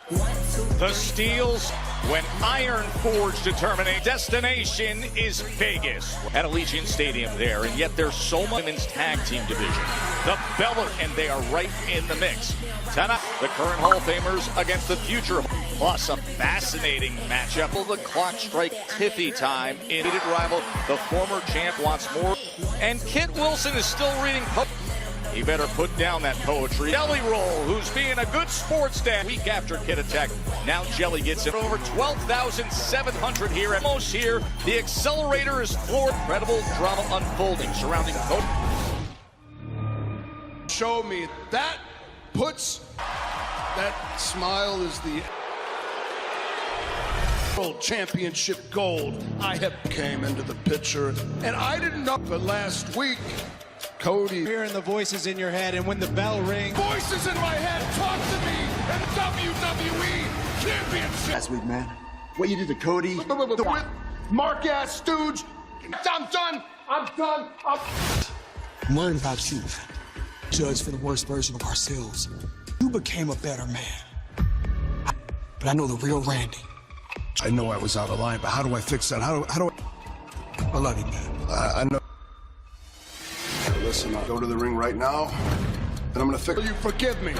The Steels, when Iron Forge determination destination is Vegas at Allegiant Stadium there, and yet there's so much women's tag team division. The Beller, and they are right in the mix. Tonight, the current Hall of Famers against the future, plus a fascinating matchup. Will the clock strike Tiffy time in heated rival? The former champ wants more, and Kit Wilson is still reading. He better put down that poetry. Jelly Roll, who's being a good sports dad week after Kid Attack. Now Jelly gets it over 12,700 here. Almost here. The accelerator is floored. Incredible drama unfolding surrounding Cody. Show me that puts that smile is the World Championship gold. I have came into the picture and I didn't know, but last week Cody hearing the voices in your head, and when the bell rings, voices in my head talk to me and WWE Championship. Last week, man, what you did to Cody, the Mark-ass stooge. I'm done. I'm worried about you, judge for the worst version of ourselves. You became a better man, but I know the real Randy. I know I was out of line, but how do I fix that? How do I love you, man. I know. Listen, I'll go to the ring right now, and I'm gonna fix. You forgive me.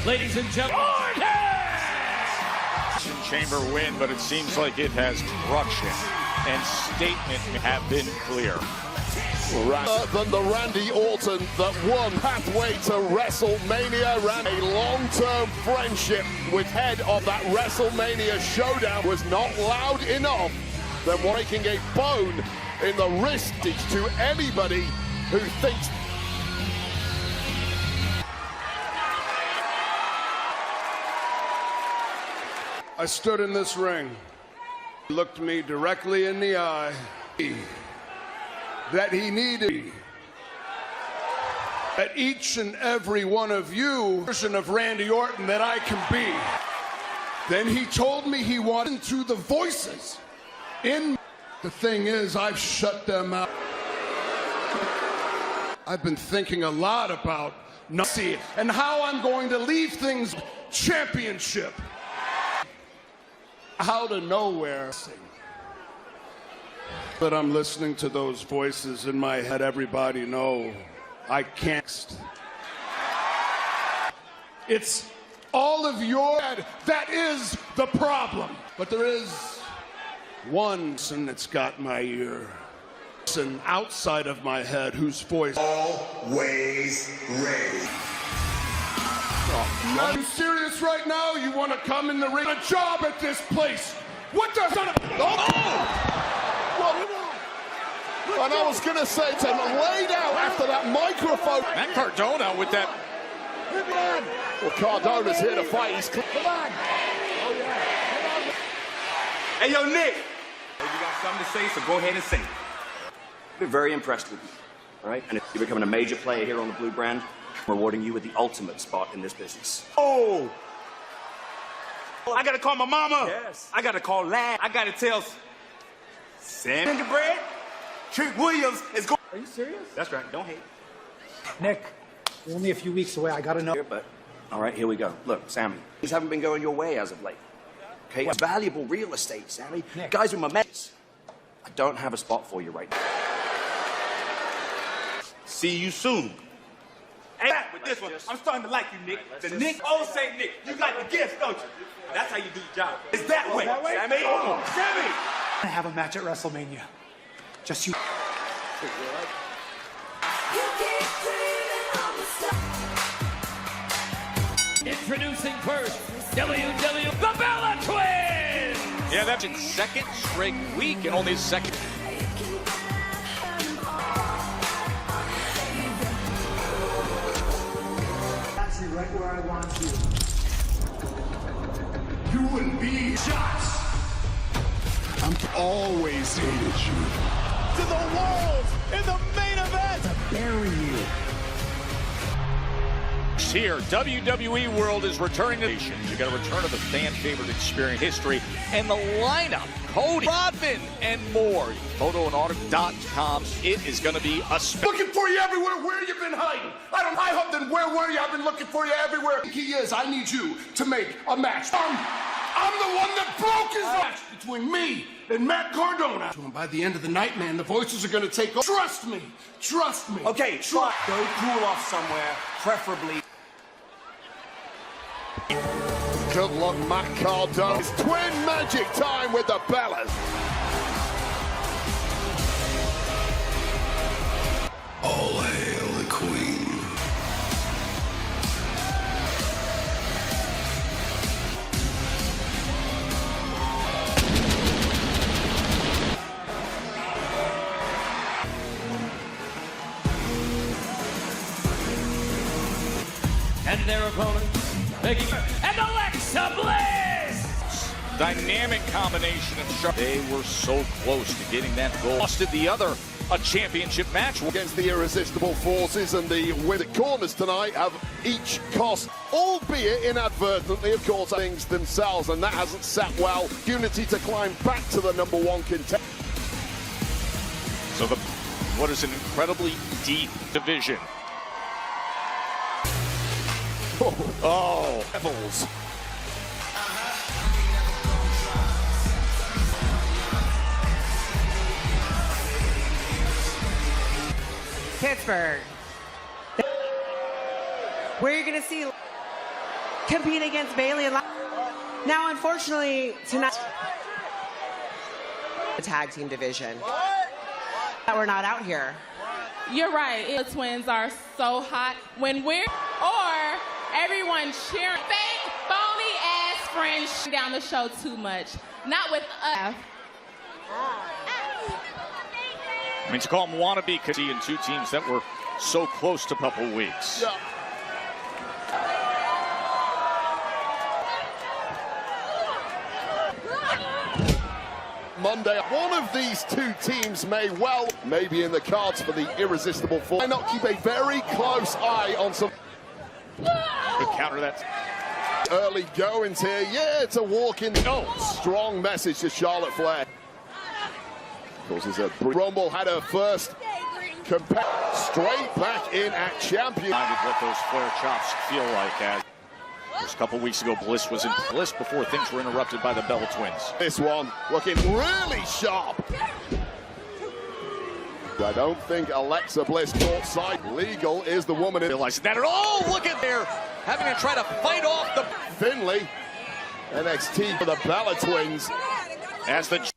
Ladies and gentlemen, Chamber win, but it seems like it has crushing, and statement have been clear. Than the Randy Orton that won pathway to WrestleMania. Ran a long-term friendship with head of that WrestleMania showdown was not loud enough. Then breaking a bone in the wrist to anybody who thinks. I stood in this ring. He looked me directly in the eye. That he needed. That each and every one of you, version of Randy Orton that I can be. Then he told me he wanted to the voices in. The thing is, I've shut them out. I've been thinking a lot about Nazi and how I'm going to leave things championship. Out of nowhere. But I'm listening to those voices in my head. Everybody know I can't. It's all of your head that is the problem. But there is one person that's got my ear. And outside of my head whose voice always ready. I'm serious right now. You want to come in the ring? A job at this place. What the son of? And I was going to say to him, laid out after that microphone. Matt Cardona with that. Well, Cardona's here to fight. He's come on. Oh, yeah. Hey, yo, Nick. You got something to say, so go ahead and say it. I've been very impressed with you, all right? And if you're becoming a major player here on the Blue brand, I'm rewarding you with the ultimate spot in this business. Oh! I gotta call my mama. Yes. I gotta call Lad. I gotta tell Sam Gingerbread. Trick Williams is going. Are you serious? That's right. Don't hate. Nick, we're only a few weeks away. I gotta know. But, all right, here we go. Look, Sammy, things haven't been going your way as of late. Okay, it's valuable real estate, Sammy. Nick. Guys with my mess. I don't have a spot for you right now. See you soon. Hey, with this one, I'm starting to like you, Nick. The Nick, oh, say Nick. You got the gift, don't you? That's how you do your job. It's that way, Sammy. Oh, Sammy. I have a match at WrestleMania. Just you. Introducing first, WWE The Bella Twins! Yeah, that's in second straight week and only his second. That's right where I want you. You wouldn't be shots. I'm always hated you. To the walls in the main event. To bury you. Here, WWE World is returning to nations. You got a return of the fan favorite experience history and the lineup. Cody, Rodman, and more. Photoandautograph.com. It is going to be a Looking for you everywhere. Where you been hiding? I hope then where were you? I've been looking for you everywhere. He is. I need you to make a match. I'm the one that broke his match between me and Matt Cardona. By the end of the night, man, the voices are going to take over. Trust me. Trust me. Okay, try. Go cool off somewhere, preferably. Good luck, Matt Cardona. It's twin magic time with the Bellas. All hail the Queen. And their opponent, and Alexa Bliss! dynamic combination of sharp. They were so close to getting that goal. Lost the other a championship match against the irresistible forces, and the winner corners tonight have each cost, albeit inadvertently, of course, things themselves, and that hasn't sat well. Unity to climb back to the #1 contender. So what is an incredibly deep division. Oh, Devils. Pittsburgh. Where you're going to see compete against Bayley and now, unfortunately, tonight the tag team division that we're not out here. You're right. The twins are so hot when we're everyone cheering. Fake, phony ass friends down the show too much. Not with us. I mean, to call them wannabe because he and two teams that were so close to a couple weeks. Yeah. Monday, one of these two teams may well be in the cards for the irresistible force. Why not keep a very close eye on some Good counter that. Early goings here. Yeah, it's a walk in. Strong message to Charlotte Flair. Of course, as a Rumble had her first compare straight back in at champion. With what those Flair chops feel like. As just a couple weeks ago, Bliss was in Bliss before things were interrupted by the Bella Twins. This one looking really sharp. I don't think Alexa Bliss caught sight. Legal is the woman in. Realizing that at all. Look at there, having to try to fight off the Finley. NXT for the Bella Twins. as the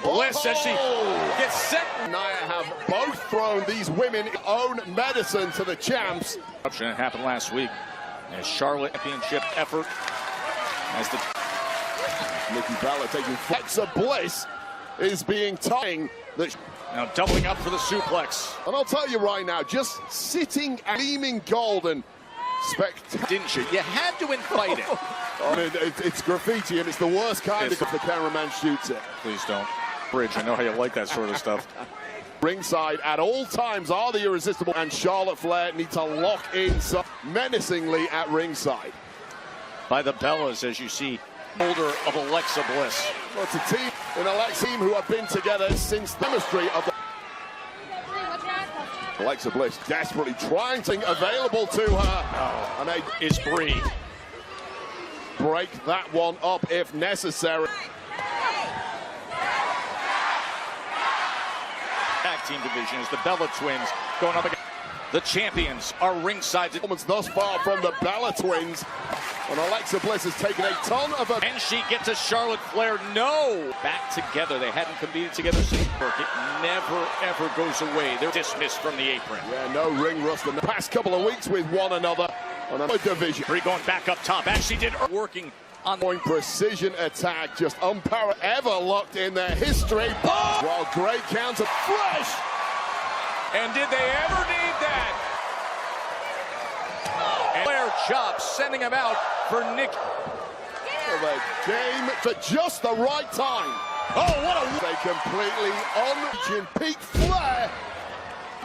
Bliss as she gets set. Nia have both thrown these women own medicine to the champs. Eruption that happened last week as Charlotte championship effort as the Nikki Bella taking Alexa Bliss is being tying that. Now doubling up for the suplex. And I'll tell you right now, just sitting and gleaming gold and spectacular. Didn't you? You had to invite it. I mean, it's graffiti, and it's the worst kind if the cameraman shoots it. Please don't. Bridge, I know how you like that sort of stuff. Ringside at all times are the irresistible, and Charlotte Flair need to lock in menacingly at ringside. By the Bellas, as you see, holder of Alexa Bliss. Well, it's a team in Alexa team who have been together since the chemistry of the Alexa Bliss desperately trying to available to her. And they Is Bree. break that one up if necessary. Tag team division is the Bella Twins going up against the champions are ringside. Performance thus far from the Bella Twins. And Alexa Bliss has taken a ton of a... And she gets a Charlotte Flair. No! Back together. They hadn't competed together since work. It never, ever goes away. They're dismissed from the apron. Yeah, no ring rust in the past couple of weeks with one another on a division. Brie going back up top. Actually did working on the precision attack, just unparalleled, ever locked in their history. Oh! Well, great counter. Fresh! And did they ever need that? And Flair chops, sending him out for Nick. For the game for just the right time. Oh, what a... They completely on peak Flair.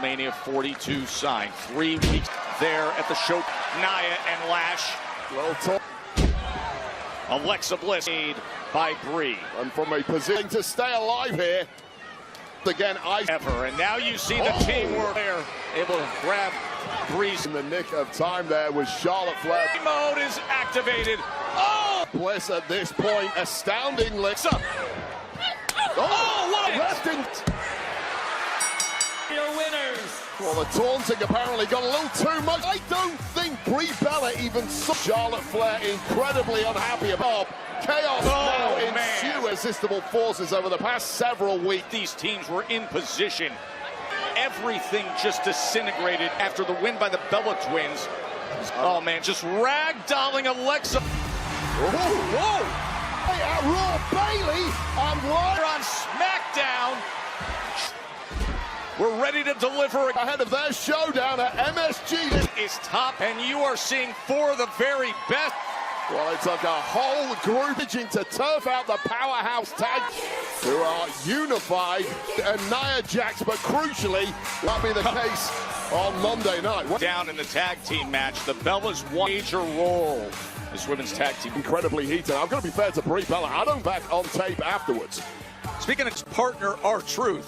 Mania 42 signed. 3 weeks there at the show. Nia and Lash. Little talk. Alexa Bliss made by Brie. And from a position to stay alive here. Again, and now you see the teamwork there, able to grab Breeze. In the nick of time there was Charlotte Flair. Mode is activated. Oh! Bliss at this point, astoundingly. Oh, what a resting. Your winners. Well, the taunting apparently got a little too much. I don't think Brie Bella even saw Charlotte Flair incredibly unhappy about. Chaos now ensue irresistible forces over the past several weeks. These teams were in position. Everything just disintegrated after the win by the Bella Twins. Oh, man, just ragdolling Alexa. Whoa! Hey, Raw Bailey and We're on SmackDown. We're ready to deliver ahead of their showdown at MSG. This is top, and you are seeing 4 of the very best. Well, it took a whole group to turf out the powerhouse tag, who are unified, and Nia Jax, but crucially, that'll be the case on Monday night. Down in the tag team match, the Bellas won a major role. This women's tag team incredibly heated. I'm going to be fair to Brie Bella. I don't back on tape afterwards. Speaking of partner, R-Truth.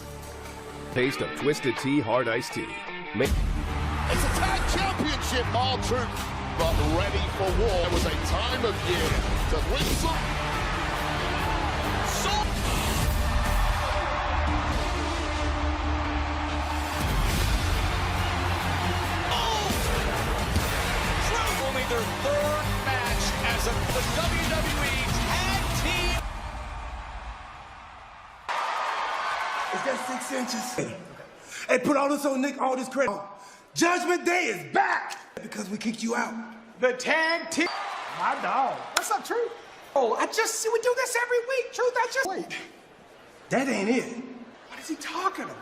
Taste of Twisted Tea Hard Iced Tea. It's a tag championship, R-Truth. But ready for war. There was a time of year to win some. Only their 3rd match as the WWE Tag Team. Is that 6 inches? Hey, put all this on Nick, all this credit. Judgment Day is back because we kicked you out. The tag team. My dog. What's up, Truth? Oh, we do this every week, Truth. Wait. That ain't it. What is he talking about?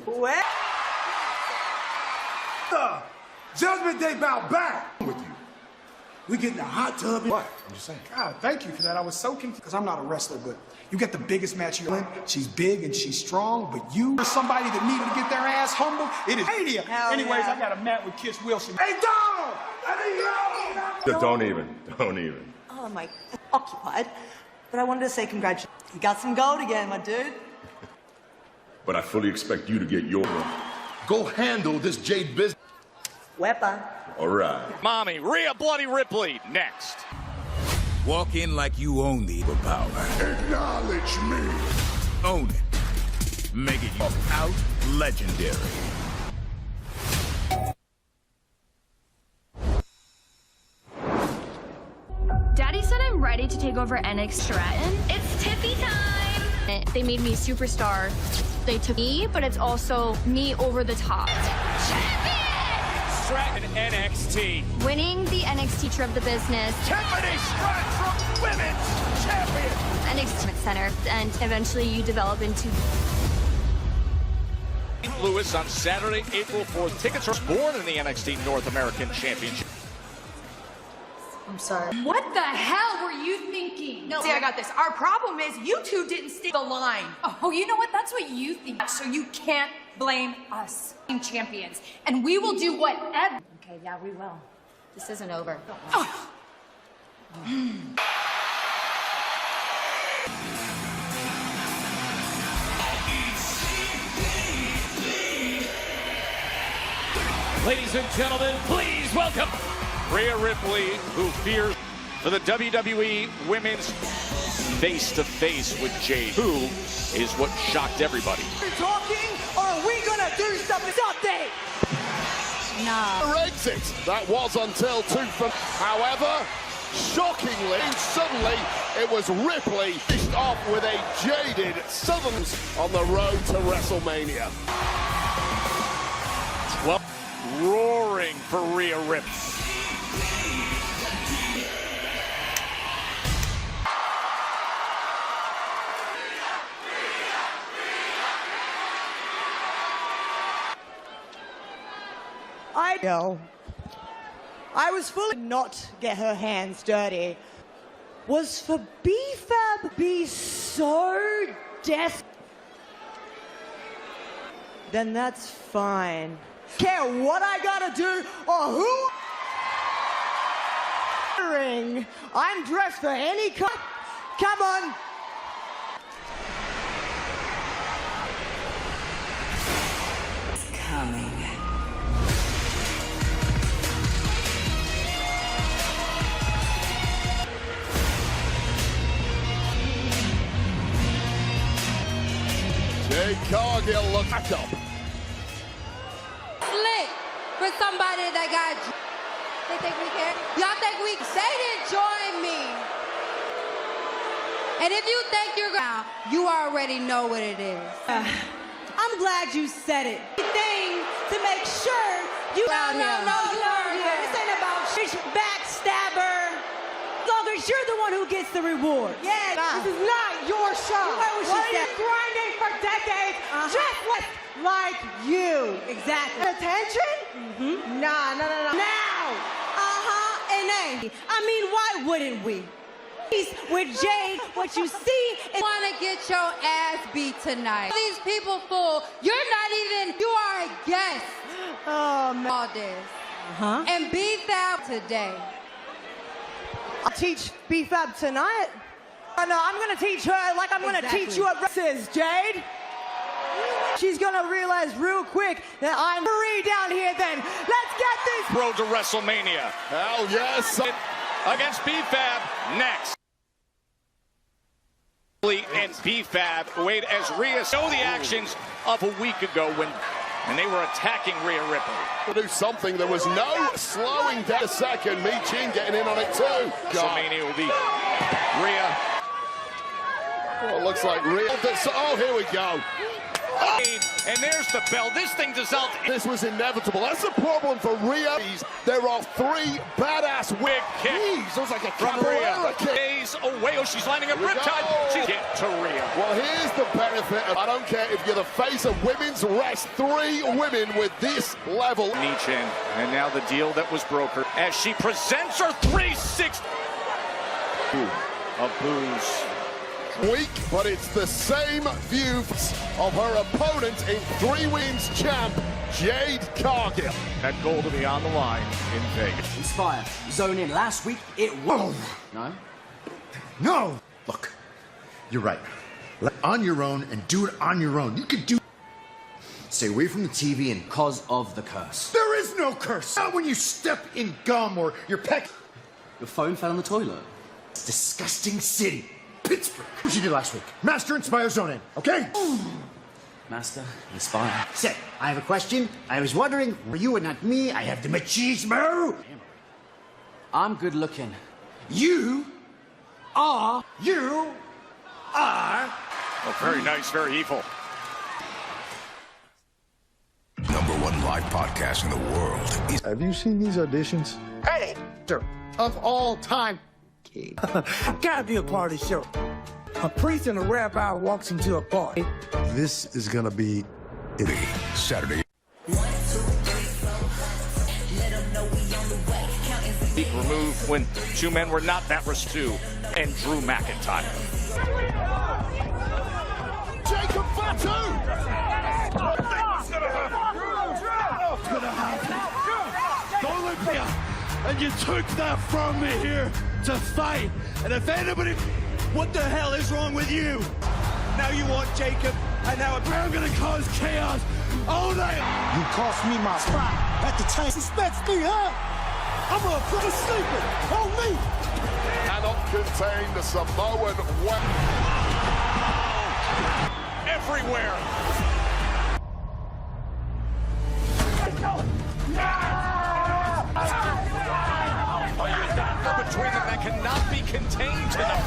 What? Judgment Day bout back with you. We get in the hot tub. What? I'm just saying. God, thank you for that. I was so confused because I'm not a wrestler, but you get the biggest match you're in. She's big and she's strong, but you are somebody that needed to get their ass humbled. It is media. Anyways, I got a match with Kiss Wilson. Hey, Donald! Don't even. Oh, my, occupied. But I wanted to say congratulations. You got some gold again, my dude. But I fully expect you to get your one. Go handle this Jade business. Weapon. All right. Mommy, Rhea Bloody Ripley, next. Walk in like you own the power. Acknowledge me. Own it. Make it walk out legendary. Daddy said I'm ready to take over NXT Stratton. It's Tiffy time! They made me superstar. They took me, but it's also me over the top. Champion! Stratton NXT. Winning the NXT tour of the business. Tiffany Stratton, women's champion. NXT Center, and eventually you develop into... Lewis on Saturday, April 4th. Tickets are born in the NXT North American Championship. I'm sorry. What the hell were you thinking? No, see, I got this. Our problem is you two didn't stick the line. Oh, you know what? That's what you think. So you can't blame us. Champions. And we will do whatever. Okay, yeah, we will. This isn't over. Oh. Ladies and gentlemen, please welcome Rhea Ripley, who fears for the WWE Women's face-to-face with Jade, who is what shocked everybody. Are we talking, or are we gonna do something? No. Exit. That was until 2 from. However, shockingly, suddenly, it was Ripley fished off with a jaded Southerns on the road to WrestleMania. Well, roaring for Rhea Ripley. I know. I was fully not get her hands dirty. Was for B-Fab be so deaf? Then that's fine. Care what I gotta do or who? I'm dressed for any kind. Come on. It's coming. Jade Cargill look back up. Slick for somebody that got. They think we can? Y'all think we can? Say didn't join me. And if you think you're gonna, you already know what it is. I'm glad you said it. Thing to make sure you out here. No, you heard it. This ain't about backstabber. As you're the one who gets the reward. Yeah, this is not your show. What are you grinding for decades? Just like you. Exactly. Attention? Mm-hmm. Nah. Now. And A. I mean, why wouldn't we? With Jade, what you see is... Want to get your ass beat tonight. These people fool. You're not even... You are a guest. Oh, man. All this. And beat that today. I'll teach B-Fab tonight. Oh, no, I'm going to teach her like I'm going to teach you what wrestling is, Jade. She's going to realize real quick that I'm free down here then. Let's get this. Road to WrestleMania. Hell yes. Against B-Fab next. And B-Fab wait as Rhea show the actions of a week ago when they were attacking Rhea Ripley. To do something, there was no slowing down a second. Mi Chin getting in on it too. WrestleMania will be Rhea. Oh, it looks like Rhea. Oh, here we go. And there's the bell. This thing dissolved. This was inevitable. That's the problem for Rhea. There are three badass big kick. Jeez, it was like a from Rhea. Kick. Days away. Oh, she's lining up riptide. She get to Rhea. Well, here's the benefit of, I don't care if you're the face of women's wrest. 3 women with this level. Mi Chin. And now the deal that was brokered as she presents her 360. Of booze. Weak, but it's the same view of her opponent in 3 wins champ, Jade Cargill. That goal to be on the line in Vegas. Inspire, zone in. Last week, it was... No. Look, you're right. On your own and do it on your own. You could do... Stay away from the TV and cause of the curse. There is no curse. Not when you step in gum or your peck... Your phone fell in the toilet. It's a disgusting city. Pittsburgh. What you did last week? Master Inspire Zone in, okay? Master Inspire. Say, I have a question. I was wondering, were you and not me? I have the machismo. I'm good looking. You are. Oh, very nice, very evil. #1 live podcast in the world. Have you seen these auditions? Hey, of all time. Gotta be a party show. A priest and a rabbi walks into a bar. This is gonna be it. Saturday. Removed when 2 men were not that Stu and Drew McIntyre. Jacob Fatu! Olympia, and you took that from me here to fight. And if anybody, what the hell is wrong with you? Now you want Jacob, and now I'm gonna cause chaos all night. You cost me my spot at the time. Suspects me, huh? I'm gonna put a sleeper on me. Cannot contain the Samoan weapon. Everywhere. Between them that can contained tonight.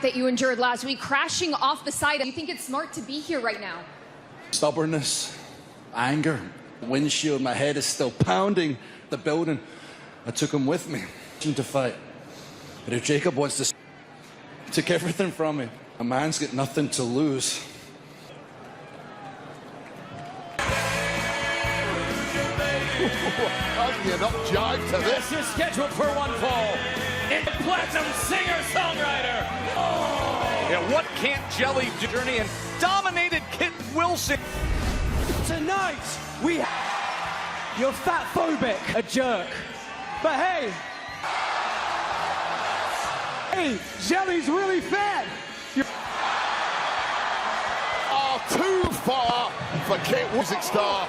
That you endured last week, crashing off the side. You think it's smart to be here right now? Stubbornness, anger, windshield, my head is still pounding the building. I took him with me to fight. But if Jacob wants to, he took everything from me. A man's got nothing to lose. How can you not jive to this? You're scheduled for one fall. In platinum singer-songwriter. Oh. Yeah, what can't Jelly do? Journey and dominated Kit Wilson. Tonight, you're fat phobic, a jerk. But hey, Jelly's really fat. Too far for Kit Music Star,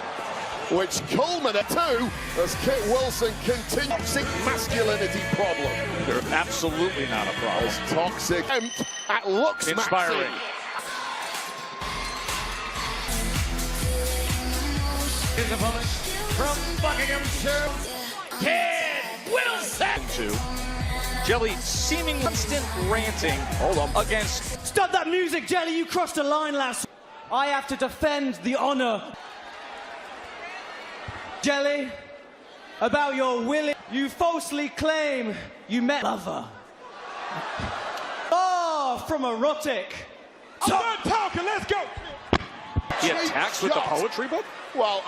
which culminated too as Kit Wilson continues toxic masculinity problem. They're absolutely not a problem. As toxic at looks inspiring. His opponent from Buckinghamshire, Kit Wilson. Jelly seeming constant ranting. Hold on. Against. Stop that music, Jelly. You crossed the line last. I have to defend the honor. Jelly, about your willing, you falsely claim you met lover. Oh, from erotic. Start talking, let's go. He attacks with the poetry book? Well,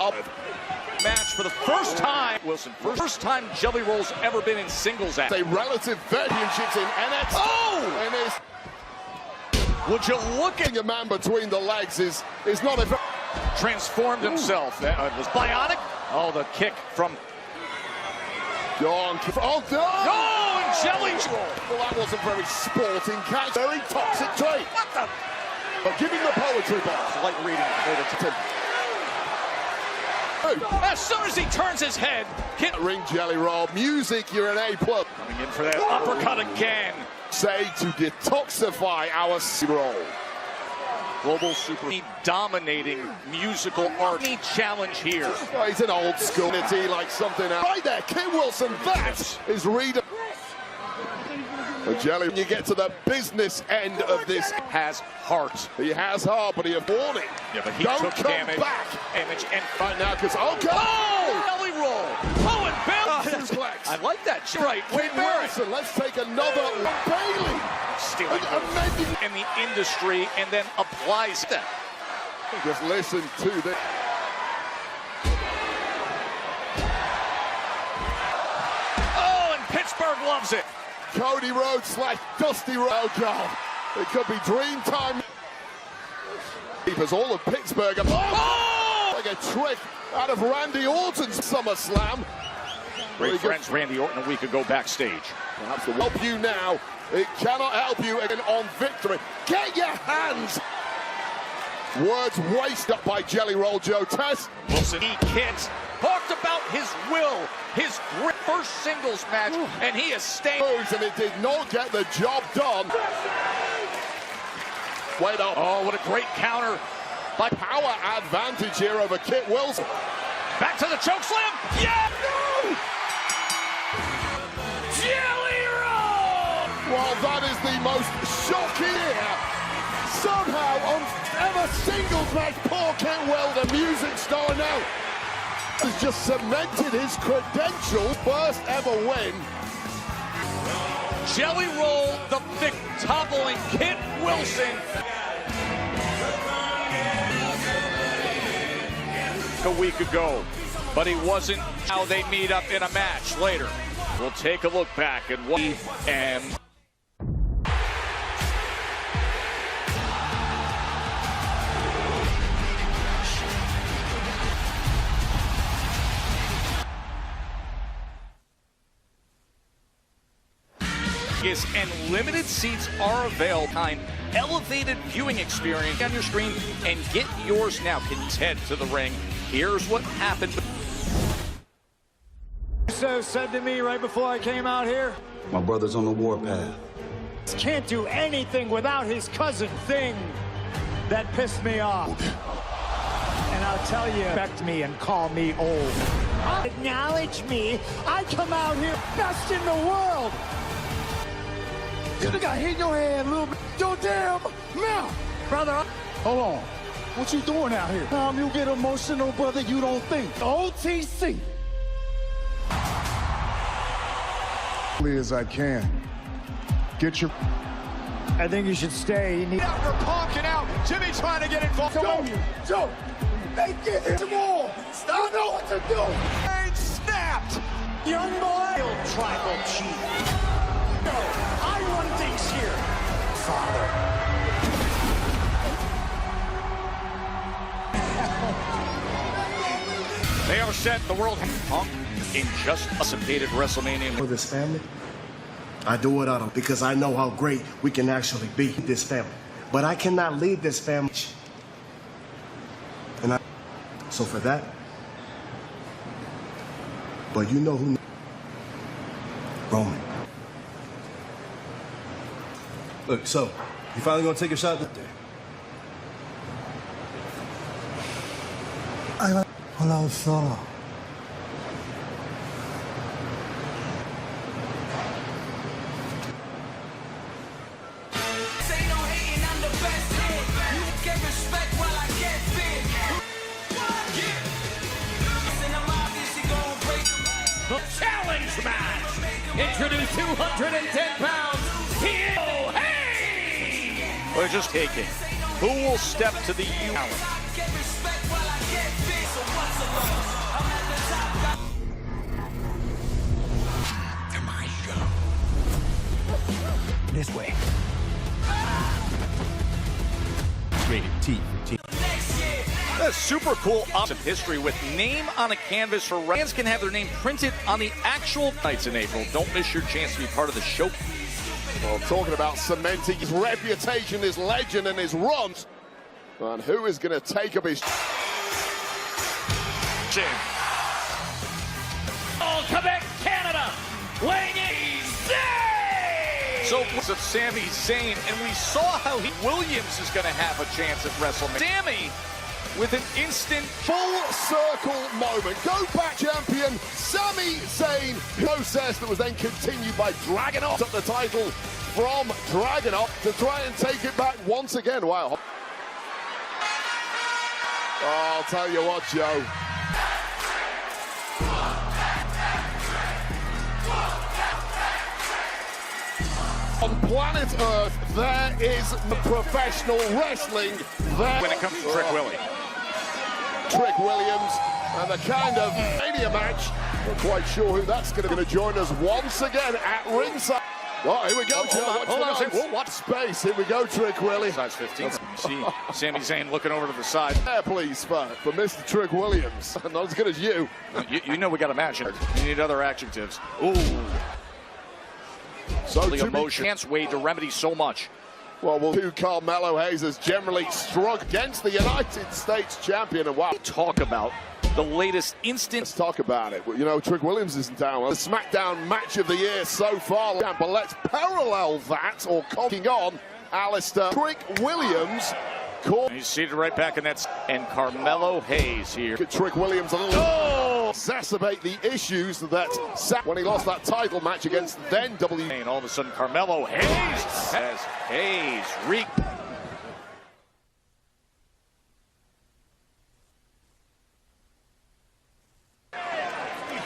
match for the first time. Wilson, first time Jelly Roll's ever been in singles act. A relative championships in NXT. Oh! And would you look at a man between the legs is not a... Transformed himself. Was bionic. Oh, the kick from... Gone. Oh, no! Oh, and Jelly Roll. Well, that wasn't very sporting catch. Very toxic trait. What the... But giving the poetry box. Light reading. As soon as he turns his head, Kit... Ring Jelly Roll. Music, you're an A+. Coming in for that uppercut again. Say to detoxify our roll. Global Super dominating musical art challenge here. Oh, he's an old school like something else. Right there, Kit Wilson, that is Reed. Jelly, when you get to the business end of this, has heart. He has heart, but he had warning. Yeah, but he don't took come damage. back. Damage and right now, because Jelly Roll. Oh, and Bill. I like that. Right, Wade Wilson. Let's take another Bailey. Stealing in the industry and then applies that. Just listen to this. Oh, and Pittsburgh loves it. Cody Rhodes / Dusty Rhodes. Oh, God. It could be dream time. Keepers all of Pittsburgh. Oh! Like a trick out of Randy Orton's SummerSlam. Great friends Randy Orton a week ago backstage. Perhaps will help you now. It cannot help you again on victory. Get your hands. Words wasted by Jelly Roll Joe Tess. Wilson, Kit talked about his will, his first singles match, and he is staying. And it did not get the job done. Wait up. Oh, what a great counter. By power advantage here over Kit Wilson. Back to the choke slam. Yeah! No! Jelly Roll! Well, that is the most shocking here. Somehow, on ever singles match, poor Kit Will, the music star now, has just cemented his credentials. First ever win. Jelly Roll, the victor, toppling Kit Wilson. A week ago, but he wasn't. How they meet up in a match later. We'll take a look back at what and and limited seats are available. Elevated viewing experience on your screen and get yours now. Can head to the ring. Here's what happened. So said to me right before I came out here, My brother's on the warpath. can't do anything without his cousin thing. That pissed me off. And I'll tell you, respect me and call me old. Acknowledge me. I come out here best in the world. You think I hit your head a little bit? Your damn mouth. Brother, hold on. What you doing out here? You get emotional, brother, you don't think. OTC. As I can. Get your... I think you should stay. You need... After Punk and out, Jimmy trying to get involved. Joe, they get him more. Stop. You know what to do. And snapped. Young boy. Tribal chief. No, I run things here. Father. They are set. The world Punk in just anticipated WrestleMania. For this family, I do it out because I know how great we can actually be this family. But I cannot leave this family. And so for that, but you know who? Roman. Look, so you finally gonna take a shot at there? Hello, solo. The challenge match. Introduce 210 pounds. Hey! We're just taking. Who will step to the challenge? This way. Rated T for T. That's super cool of history with name on a canvas for fans can have their name printed on the actual nights in April. Don't miss your chance to be part of the show. Well, talking about cementing his reputation, his legend, and his runs. And who is going to take up his... All Quebec, Canada, weighing in. So it's of Sami Zayn, and we saw how Williams is going to have a chance at WrestleMania. Sami with an instant full circle moment. Go back champion Sami Zayn. Process that was then continued by Dragunov. Took the title from Dragunov to try and take it back once again. Wow. Oh, I'll tell you what, Joe. On planet Earth, there is professional wrestling there. When it comes to Trick Willie. Trick Williams and the kind of mania match. Not quite sure who that's going to join us once again at ringside. Oh, here we go, Joe. Hold on. What space? Here we go, Trick Willie. Size 15. You see Sami Zayn looking over to the side. There, please, for Mr. Trick Williams. Not as good as you. You know we got to match it. You need other adjectives. Ooh. So the emotion can't wait to remedy so much. Well, Carmelo Hayes has generally struck against the United States champion. And wow. Talk about the latest instant. Let's talk about it. You know, Trick Williams isn't down. Well, the SmackDown match of the year so far. But let's parallel that, or copying on, Alistair. Trick Williams. He's seated right back in that. And Carmelo Hayes here. Trick Williams a little exacerbate the issues that when he lost that title match against then WWE. And all of a sudden, Carmelo Hayes as Hayes reek.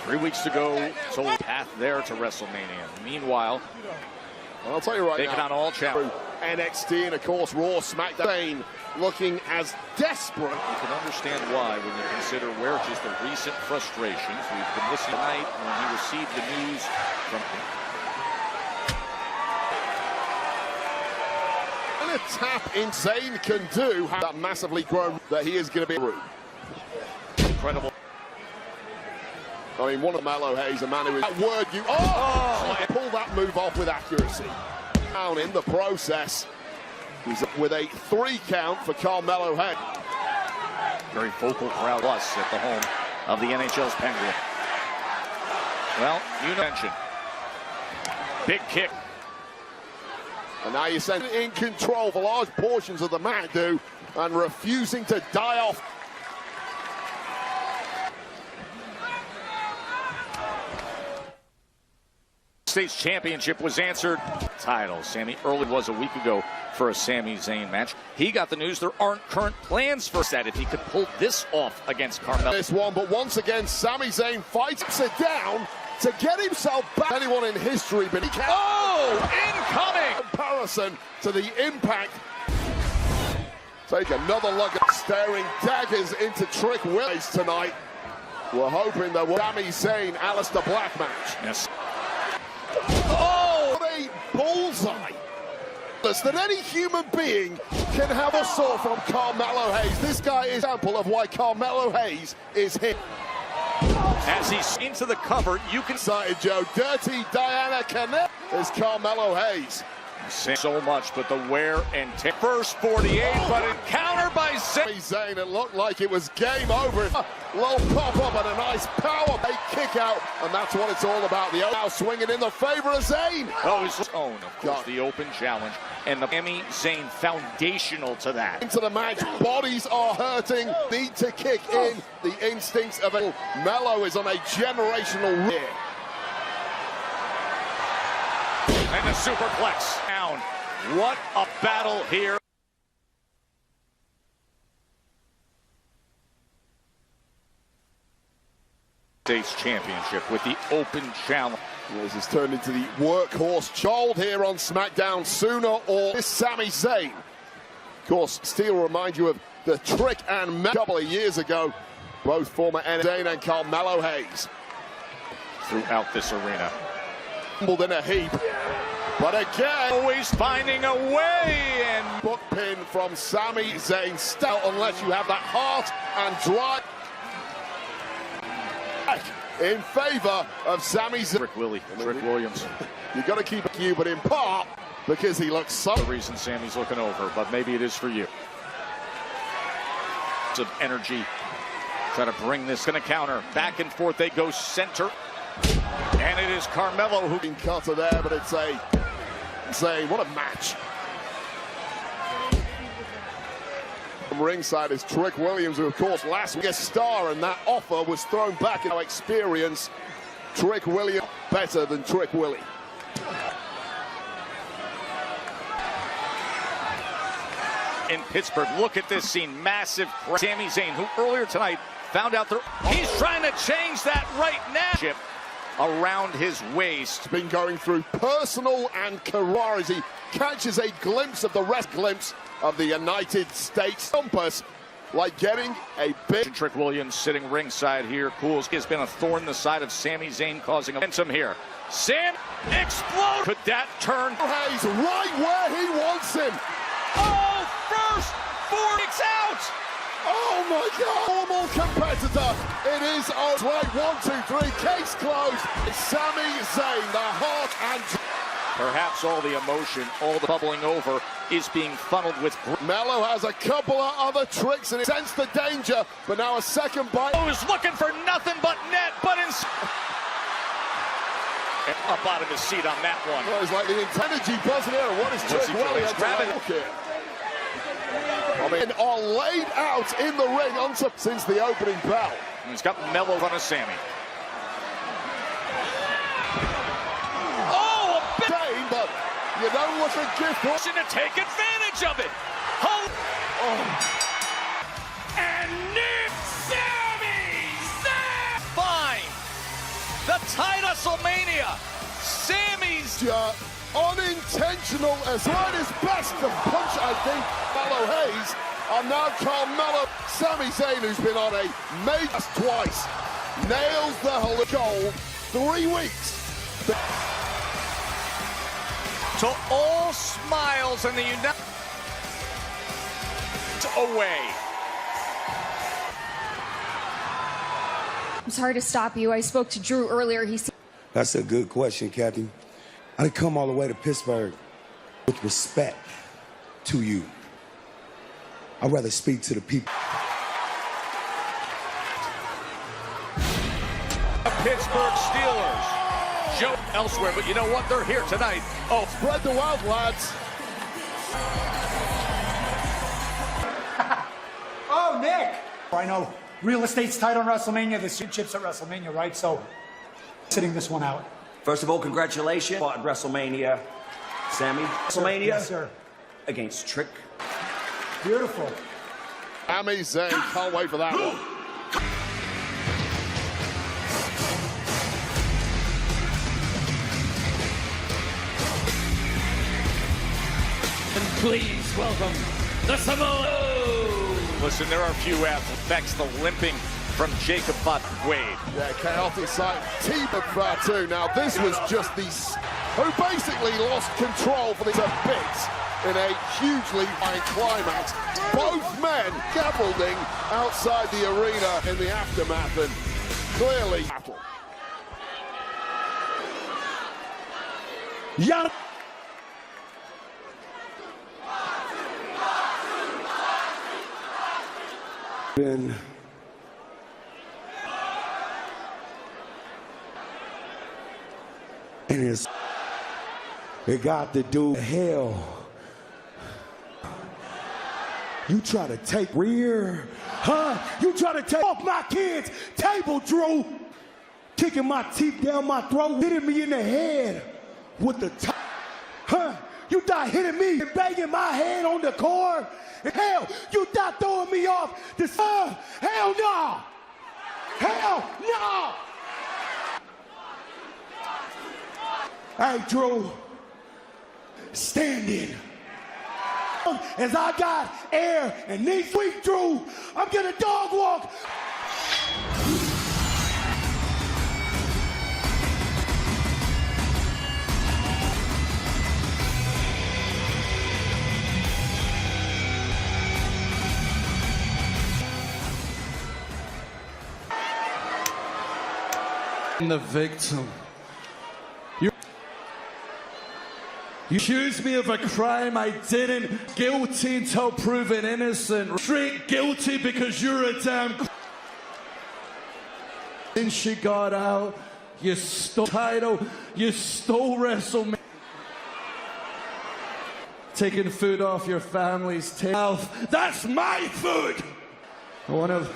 3 weeks to go, so path there to WrestleMania. Meanwhile, well, I'll tell you right taking now, on all challenge. NXT and of course Raw, SmackDown, looking as desperate. You can understand why when you consider where just the recent frustrations. We've been listening tonight when he received the news from him. And a tap in Zayn can do that massively grown that he is going to be through. Incredible. I mean, one of Carmelo Hayes, a man who is that word you pull that move off with accuracy. Down in the process. He's up with a 3 count for Carmelo Hayes. Very vocal crowd us at the home of the NHL's Penguin. Well, you mentioned big kick. And now you're saying in control for large portions of the match, and refusing to die off. States Championship was answered. Title. Sami early was a week ago for a Sami Zayn match. He got the news there aren't current plans for that if he could pull this off against Carmelo. This one, but once again, Sami Zayn fights it down to get himself back. Anyone in history, but he can't. Oh, incoming! Comparison to the Impact. Take another look at staring daggers into Trick Williams tonight. We're hoping that Sami Zayn, Aleister Black match. Yes. Oh, what a bullseye! That any human being can have a sword from Carmelo Hayes. This guy is an example of why Carmelo Hayes is hit. As he's into the cover, you can sight Joe. Dirty Diana Connect is Carmelo Hayes. So much, but the wear and tear. First 48, but encountered by Zayn. It looked like it was game over. A little pop-up and a nice power kick out, and that's what it's all about. The now swinging in the favor of Zayn. Oh, his own, of course, the open challenge, and the Sami Zayn foundational to that. Into the match, bodies are hurting, need to kick in. The instincts of it. Melo is on a generational rear. And the superplex down. What a battle here. States Championship with the open challenge. This has turned into the workhorse child here on SmackDown sooner or Sami Zayn. Of course, Steel will remind you of the Trick and a couple of years ago. Both former Zayn and Carmelo Hayes. Throughout this arena. Tumbled in a heap. But again, always finding a way, and book pin from Sami Zayn. Stout unless you have that heart and drive. In favor of Sami Zayn. Trick Williams. You've got to keep it you, but in part because he looks so. The reason Sami's looking over, but maybe it is for you. Of energy, try to bring this. Going to counter. Back and forth they go center. And it is Carmelo who can cutter there, but it's a what a match. From ringside is Trick Williams, who of course last week a star, and that offer was thrown back in our experience. Trick Williams better than Trick Willie. In Pittsburgh, look at this scene, massive. Sami Zayn, who earlier tonight found out he's trying to change that right now. Around his waist. Been going through personal and career as he catches a glimpse of the glimpse of the United States compass, like getting a big. Trick Williams sitting ringside here. Cools has been a thorn in the side of Sami Zayn, causing a momentum here. Sam explode. Could that turn? Hayes right where he wants him. Oh, first 4 kicks out. Oh my God! Normal competitor. It is right. 1, 2, 3. Case closed. It's Sami Zayn, the heart and. Perhaps all the emotion, all the bubbling over, is being funneled with. Melo has a couple of other tricks and he sensed the danger, but now a second bite. Oh, is looking for nothing but net, but up out of his seat on that one. Well, it's like the energy buzzing here. What is Trick Williams grabbing? I mean, are laid out in the ring since the opening bell. And he's got Melo on a Sami. Oh, a bit. But you don't look a gift. To take advantage of it. And Nick Sami Zayn. Fine. The Titleomania. Sami's unintentional as right his best to punch, I think. Carmelo Hayes, and now Carmelo. Sami Zayn, who's been on a major twice, nails the goal. 3 weeks. To all smiles and the United away. I'm sorry to stop you. I spoke to Drew earlier. He said. That's a good question, Captain. I done come all the way to Pittsburgh with respect to you. I'd rather speak to the people. The Pittsburgh Steelers. Joe elsewhere, but you know what? They're here tonight. Oh, spread the wealth, lads. Oh, Nick. I know real estate's tight on WrestleMania. The chips at WrestleMania, right? So, sitting this one out. First of all, congratulations at WrestleMania. Sammy, WrestleMania? Yes, sir. Against Trick. Beautiful. Sami Zayn, can't wait for that one. And please welcome the Samoa. Listen, there are a few effects. The limping from Jacob Wade. Yeah, chaotic sight. Team of Fatu. Now, this was just who basically lost control for these bits in a hugely high climax. Both men scaffolding outside the arena in the aftermath, and clearly battle. Yeah. Been and it got to do hell. You try to take rear, huh? You try to take off my kids' table, Drew. Kicking my teeth down my throat, hitting me in the head with the top, huh? You thought hitting me and banging my head on the cord? Hell, you thought throwing me off the sun? Hell no! Hell no! Hey, Drew, stand in. As I got air and next week, Drew, I'm gonna dog walk. The victim. You accuse me of a crime I didn't. Guilty until proven innocent. Straight guilty because you're a damn. Then she got out. You stole title. You stole WrestleMania. Taking food off your family's mouth. That's my food. I want to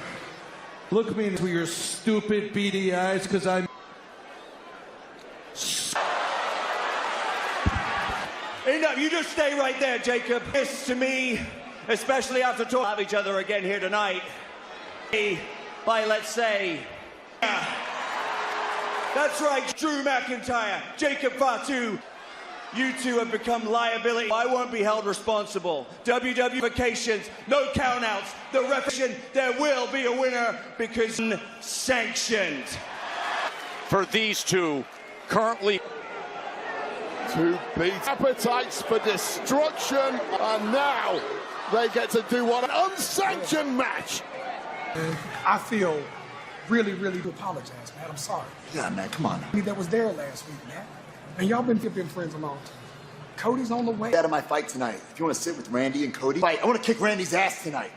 look me into your stupid beady eyes because I'm. Enough, you just stay right there, Jacob. This to me, especially after talking to each other again here tonight, by, let's say, that's right, Drew McIntyre, Jacob Fatu. You two have become liability. I won't be held responsible. WWE vacations, no countouts. The referee, there will be a winner because sanctioned. For these two, currently. To beat appetites for destruction, and now they get to do one, an unsanctioned match. I feel really to apologize, man. I'm sorry. Yeah, man, come on now. That was there last week, man. And y'all been friends a long time. Cody's on the way. Out of my fight tonight. If you want to sit with Randy and Cody, fight. I want to kick Randy's ass tonight.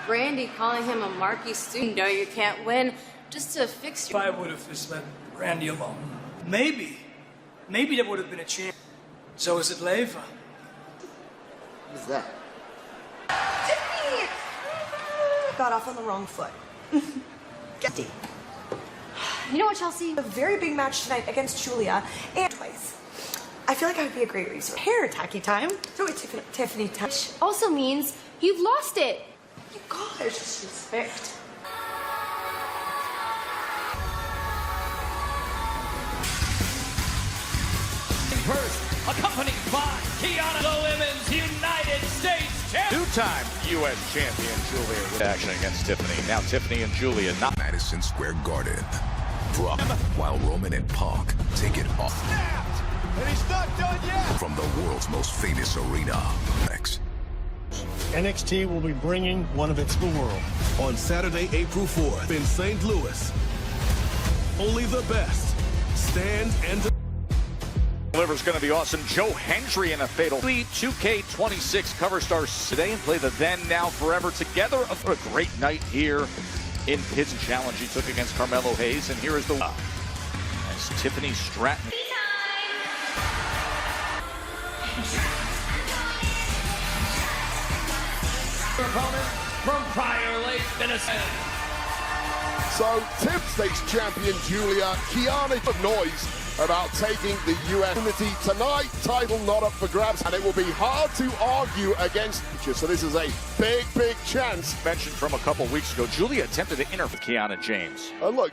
Randy calling him a marquee student. No, you can't win. Just to fix If I would have just let Randy alone, maybe there would have been a chance. So is it Leva? What is that? Tiffany! Got off on the wrong foot. Get it. You know what, Chelsea? A very big match tonight against Julia and twice. I feel like I would be a great resource. Hair tacky time. So it's Tiffany time. Which also means you've lost it. You gosh, disrespect. First, accompanied by Kiana, the Women's United States Champion. Two-time U.S. champion Julia with action against Tiffany. Now Tiffany and Julia not Madison Square Garden. While Roman and Pac take it off. Snapped! And he's not done yet! From the world's most famous arena. Next. NXT will be bringing one of its to the world. On Saturday, April 4th in St. Louis. Only the best stand and delivers going to be awesome. Joe Hendry in a fatal 2K26 cover stars today and play the Then, Now, Forever together. A great night here in his challenge he took against Carmelo Hayes. And here is the as Tiffany Stratton. Your opponent from Prior Lake, Minnesota. So, Tip States champion Julia Kiana of noise about taking the US Unity tonight. Title not up for grabs, and it will be hard to argue against. So this is a big, big chance. Mentioned from a couple weeks ago, Julia attempted to interfere with Kiana James. Look,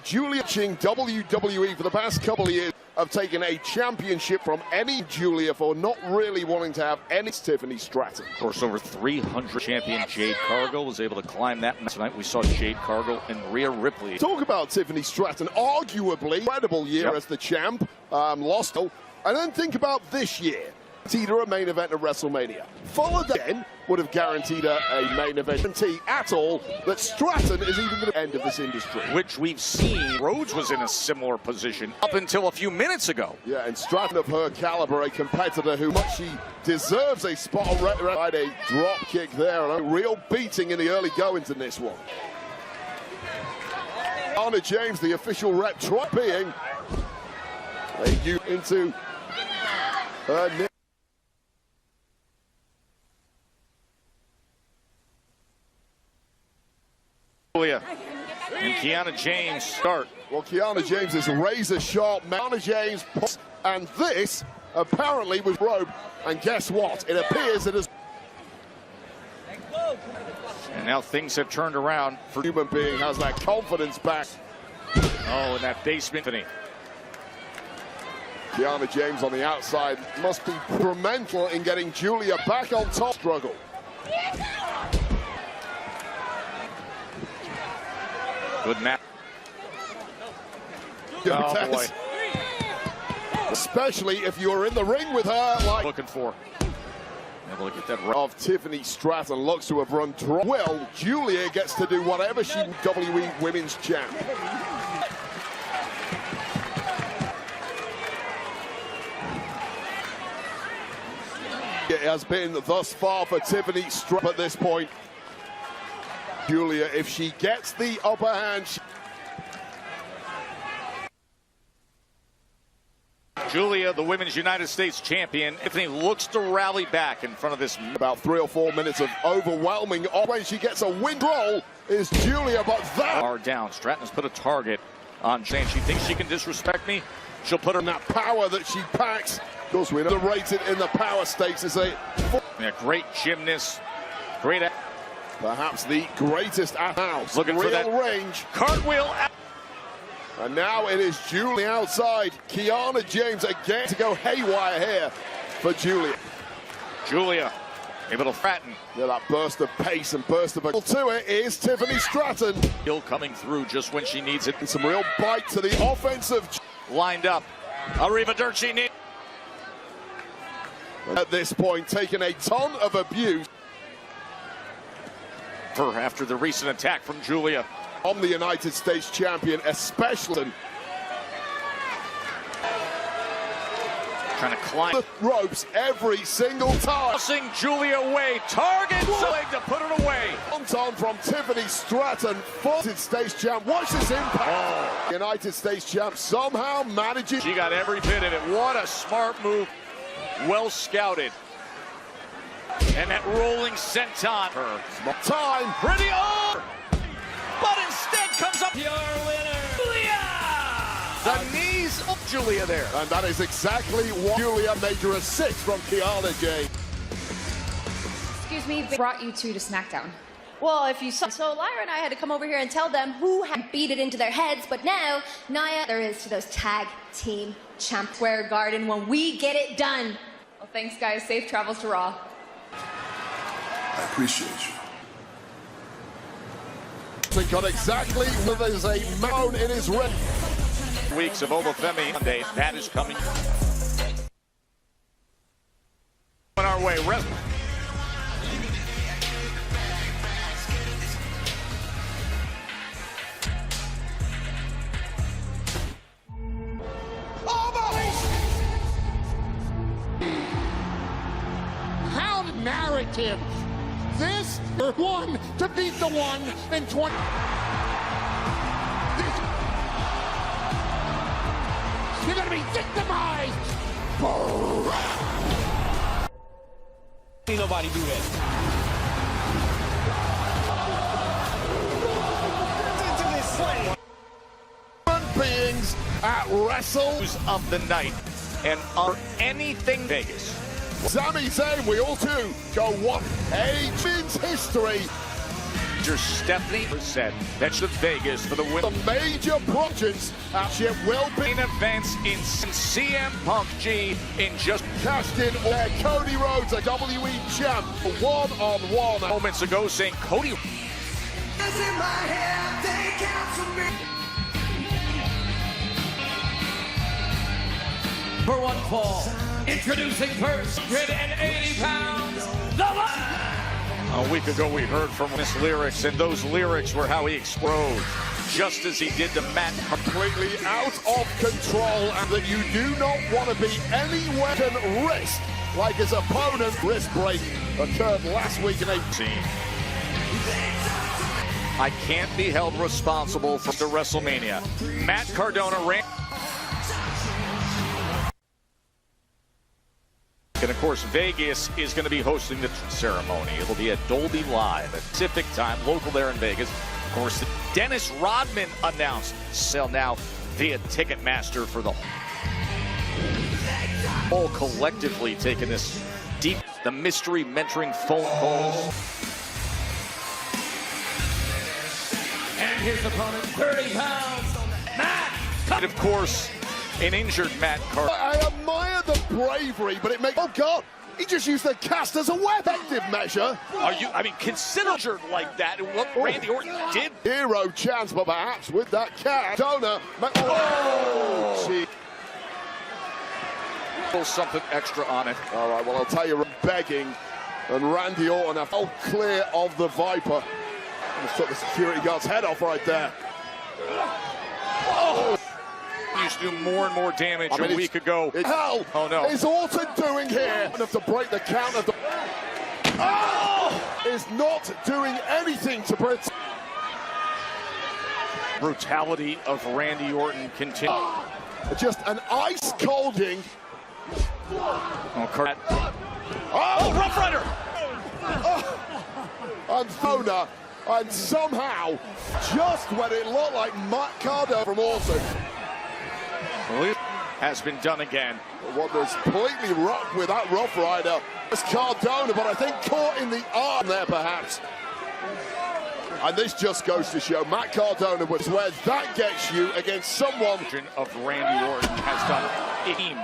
Julia Ching, WWE for the past couple of years, have taken a championship from any Julia for not really wanting to have any Tiffany Stratton. Of course, over 300 champion Jade Cargill was able to climb that. Tonight we saw Jade Cargill and Rhea Ripley. Talk about Tiffany Stratton, arguably incredible year as the champ, lost. And then think about this year. Guaranteed her a main event at WrestleMania. Followed again would have guaranteed her a main event. Guarantee at all that Stratton is even the end of this industry. Which we've seen. Rhodes was in a similar position up until a few minutes ago. Yeah, and Stratton of her caliber, a competitor who much she deserves a spot on a drop kick there, and a real beating in the early goings in this one. Anna James, the official rep, being into her knee. Julia and Kiana James start. Well, Kiana James is razor sharp. Kiana James, and this apparently was rope. And guess what? It appears it is. And now things have turned around for human being has that confidence back. Oh, in that basement. Kiana James on the outside must be instrumental in getting Julia back on top. Struggle. Good match. Oh, boy. Especially if you're in the ring with her, like looking for. Able to get that of Tiffany Stratton looks to have run dry. Well, Julia gets to do whatever she WWE Women's Champ. It has been thus far for Tiffany Stratton at this point. Julia, if she gets the upper hand. Julia, the Women's United States Champion, Tiffany looks to rally back in front of this. About 3 or 4 minutes of overwhelming. When she gets a wind roll is Julia, but that are down. Stratton has put a target on James. She thinks she can disrespect me. She'll put her in that power that she packs. Of course, we know rated in the power stakes is a great gymnast, great. Perhaps the greatest at house. Looking for that range. Cartwheel. And now it is Julia outside. Kiana James again to go haywire here for Julia. Julia able to threaten. Yeah, that burst of pace and burst of to it is Tiffany Stratton. Still coming through just when she needs it. And some real bite to the offensive. Lined up. Arrivederci. At this point, taking a ton of abuse. After the recent attack from Julia. On the United States champion, especially. Trying to climb the ropes every single time. Tossing Julia away. Target leg to put it away. On from Tiffany Stratton, United States champ. Watch this impact. United States champ somehow managing. She got every bit of it. What a smart move. Well scouted. And that rolling senton. Time. Pretty over. But instead comes up your winner, Julia! The knees of Julia there. And that is exactly what Julia made her a 6 from Kiana James. Excuse me, brought you two to SmackDown. Well, if you saw, so Lyra and I had to come over here and tell them who had beat it into their heads, but now, Nia, there is to those tag team champ Square Garden when we get it done. Well, thanks, guys. Safe travels to Raw. I appreciate you. They got exactly where there's a moan in his ring. Weeks of Obafemi Monday, that is coming. On our way, How narrative. This one to beat the one in 20. You're gonna be victimized. Ain't nobody do that. Into this at Wrestle of the night and anything Vegas. Sami Zayn, we all too go what age means history. Stephanie said that's the Vegas for the win. The major projects ship will be in events in CM Punk G in just cashed in there. Cody Rhodes, a WWE champ, one-on-one moments ago, saying Cody. For one fall, introducing first, 180 pounds, the A week ago, we heard from his lyrics, and those lyrics were how he exploded, just as he did to Matt. Completely out of control, and that you do not want to be anywhere than wrist, like his opponent. Wrist break occurred last week in 18. I can't be held responsible for the WrestleMania. Matt Cardona ran. And of course, Vegas is going to be hosting the ceremony. It'll be at Dolby Live at Pacific time, local there in Vegas. Of course, Dennis Rodman announced sale now via Ticketmaster for the whole collectively taking this deep, the mystery mentoring phone calls. And his opponent, 30 pounds, Matt. And of course, an injured Matt Cardona. I admire the bravery, but it makes... Oh, God! He just used the cast as a effective measure. Consider injured like that, and what Randy Orton did. Hero chance, but perhaps with that cast. Cardona... Oh! Gee. Something extra on it. All right, well, I'll tell you, begging, and Randy Orton are all clear of the Viper. Almost took the security guard's head off right there. Oh! Used to do more and more damage a week ago. Hell, oh no! Is Orton doing here? Enough to break the count of the. Oh! Is not doing anything to protect. Brutality of Randy Orton continues. Just an ice colding. Oh, Rough Rider! And Fona, and somehow, just when it looked like Matt Cardona from Orton. Has been done again. One was completely rocked with that Rough Rider. It's Cardona, but I think caught in the arm there, perhaps. And this just goes to show Matt Cardona was where that gets you against someone. Of Randy Orton has done team.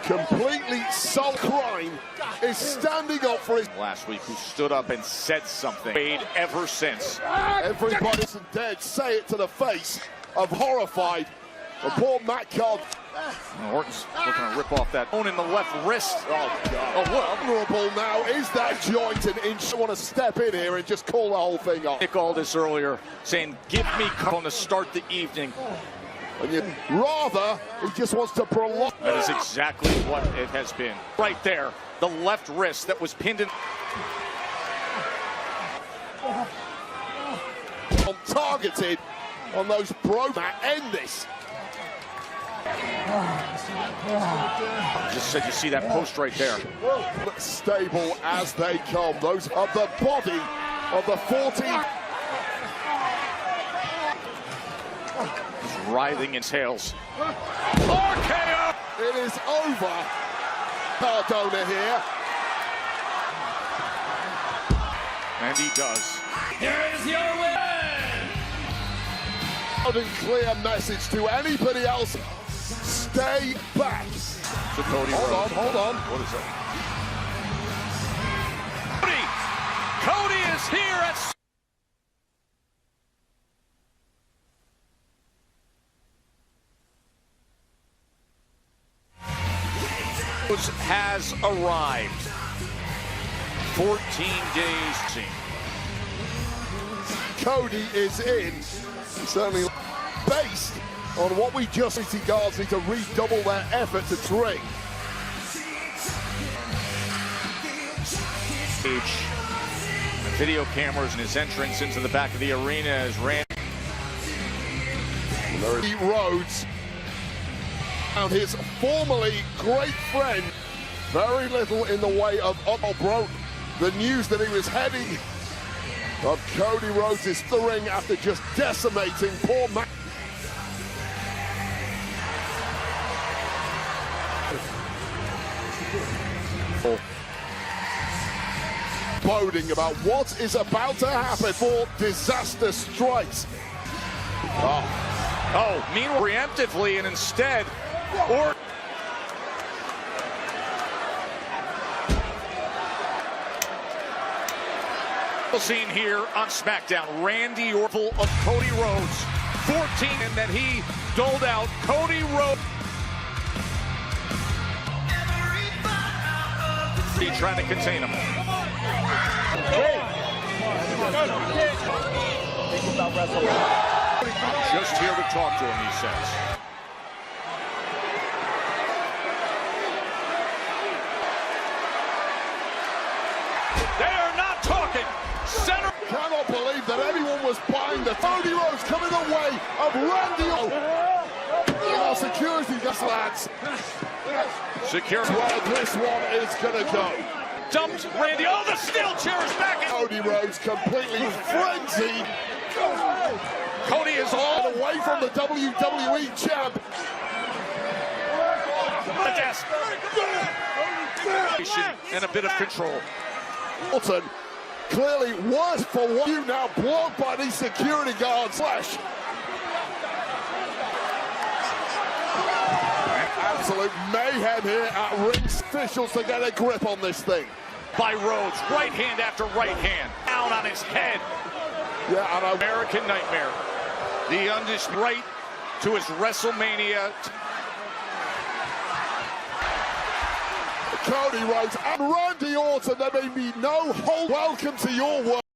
Completely soul crime is standing up for his last week, who stood up and said something. Made ever since. Everybody isn't dead. Say it to the face of horrified. The poor Matt Cardona. Orton's looking to rip off that bone in the left wrist. Oh, God. Oh, what vulnerable now is that joint, and I want to step in here and just call the whole thing off. Nick Aldis earlier saying, give me Cardona to start the evening. And rather, he just wants to prolong. That is exactly what it has been. Right there, the left wrist that was pinned in. Targeted on those end this. Just said you see that post right there. Stable as they come. Those are the body of the 14. Writhing in tails. RKO! It is over. Cardona here. And he does. Here is your win! Loud and clear message to anybody else. Stay back. To Cody Rhodes. Hold on. What is it? Cody is here at... has arrived. 14 days. Cody is in. Certainly based on what we just see, guards need to redouble their effort to drink. Video cameras and his entrance into the back of the arena as Randy Rhodes and his formerly great friend, very little in the way of broke the news that he was heading of Cody Rhodes is the ring after just decimating poor Matt. Boding about what is about to happen for disaster strikes. Meanwhile, preemptively and instead, seen here on SmackDown, Randy Orton of Cody Rhodes, 14, and that he doled out Cody Rhodes. He trying to contain him. Just here to talk to him, he says. They are not talking. Center. Cannot believe that anyone was buying the Cody Rhodes coming away of Randy Orton. Security, just lads. Security. Where this one is going to go. Dumped Randy. Oh, the steel chair is back. Cody Rhodes completely frenzied. Cody is all away from the WWE champ. The desk. And a bit of control. Orton clearly worse for what you now blocked by these security guards. Flash. Absolute mayhem here at ring officials to get a grip on this thing. By Rhodes, right hand after right hand, down on his head. Yeah, and American Nightmare. The undisputed right to his WrestleMania. Cody Rhodes and Randy Orton, there may be no hold. Welcome to your world.